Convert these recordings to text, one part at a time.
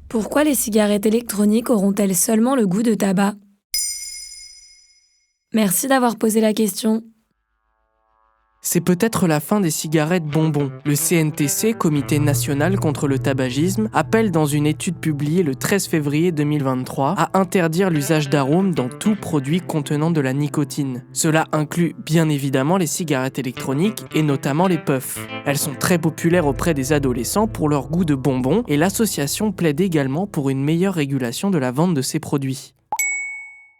Pourquoi les cigarettes électroniques auront-elles seulement le goût de tabac ? Merci d'avoir posé la question. C'est peut-être la fin des cigarettes bonbons. Le CNTC, Comité national contre le tabagisme, appelle dans une étude publiée le 13 février 2023 à interdire l'usage d'arômes dans tout produit contenant de la nicotine. Cela inclut bien évidemment les cigarettes électroniques et notamment les puffs. Elles sont très populaires auprès des adolescents pour leur goût de bonbons et l'association plaide également pour une meilleure régulation de la vente de ces produits.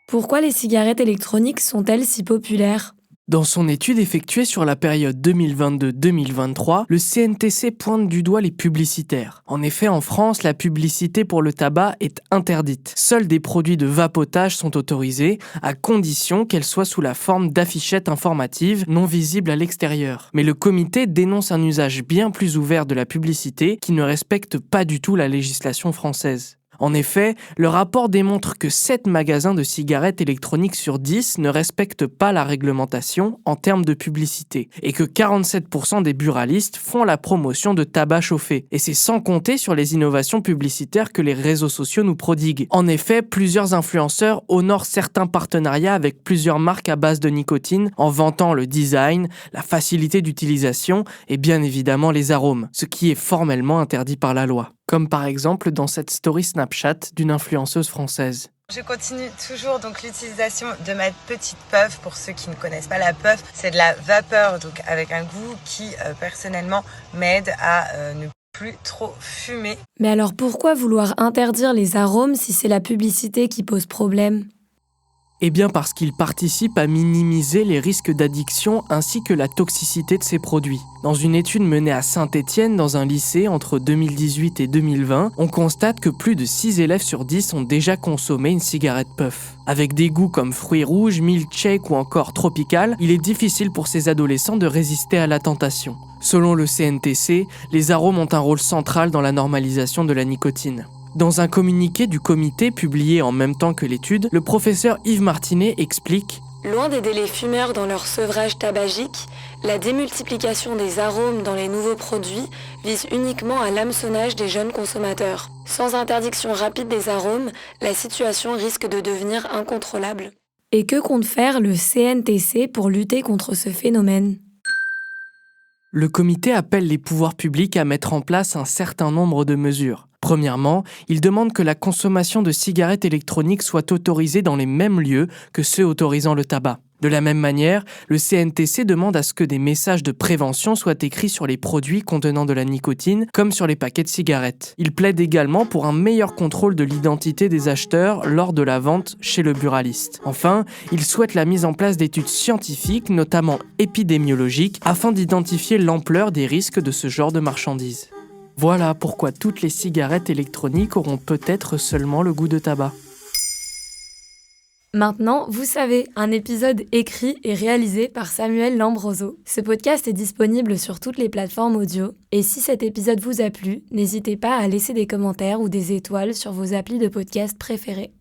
Pourquoi les cigarettes électroniques sont-elles si populaires ? Dans son étude effectuée sur la période 2022-2023, le CNTC pointe du doigt les publicitaires. En effet, en France, la publicité pour le tabac est interdite. Seuls des produits de vapotage sont autorisés, à condition qu'elles soient sous la forme d'affichettes informatives non visibles à l'extérieur. Mais le comité dénonce un usage bien plus ouvert de la publicité qui ne respecte pas du tout la législation française. En effet, le rapport démontre que 7 magasins de cigarettes électroniques sur 10 ne respectent pas la réglementation en termes de publicité et que 47% des buralistes font la promotion de tabac chauffé. Et c'est sans compter sur les innovations publicitaires que les réseaux sociaux nous prodiguent. En effet, plusieurs influenceurs honorent certains partenariats avec plusieurs marques à base de nicotine en vantant le design, la facilité d'utilisation et bien évidemment les arômes, ce qui est formellement interdit par la loi. Comme par exemple dans cette story Snapchat d'une influenceuse française. Je continue toujours donc l'utilisation de ma petite puff. Pour ceux qui ne connaissent pas la puff, c'est de la vapeur donc avec un goût qui personnellement m'aide à ne plus trop fumer. Mais alors pourquoi vouloir interdire les arômes si c'est la publicité qui pose problème ? Eh bien parce qu'ils participent à minimiser les risques d'addiction ainsi que la toxicité de ces produits. Dans une étude menée à Saint-Étienne dans un lycée entre 2018 et 2020, on constate que plus de 6 élèves sur 10 ont déjà consommé une cigarette puff. Avec des goûts comme fruits rouges, milkshake ou encore tropical, il est difficile pour ces adolescents de résister à la tentation. Selon le CNTC, les arômes ont un rôle central dans la normalisation de la nicotine. Dans un communiqué du comité publié en même temps que l'étude, le professeur Yves Martinet explique « Loin des délais fumeurs dans leur sevrage tabagique, la démultiplication des arômes dans les nouveaux produits vise uniquement à l'hameçonnage des jeunes consommateurs. Sans interdiction rapide des arômes, la situation risque de devenir incontrôlable. » Et que compte faire le CNTC pour lutter contre ce phénomène ? Le comité appelle les pouvoirs publics à mettre en place un certain nombre de mesures. Premièrement, il demande que la consommation de cigarettes électroniques soit autorisée dans les mêmes lieux que ceux autorisant le tabac. De la même manière, le CNTC demande à ce que des messages de prévention soient écrits sur les produits contenant de la nicotine, comme sur les paquets de cigarettes. Il plaide également pour un meilleur contrôle de l'identité des acheteurs lors de la vente chez le buraliste. Enfin, il souhaite la mise en place d'études scientifiques, notamment épidémiologiques, afin d'identifier l'ampleur des risques de ce genre de marchandises. Voilà pourquoi toutes les cigarettes électroniques auront peut-être seulement le goût de tabac. Maintenant, vous savez, un épisode écrit et réalisé par Samuel Lambroso. Ce podcast est disponible sur toutes les plateformes audio. Et si cet épisode vous a plu, n'hésitez pas à laisser des commentaires ou des étoiles sur vos applis de podcast préférés.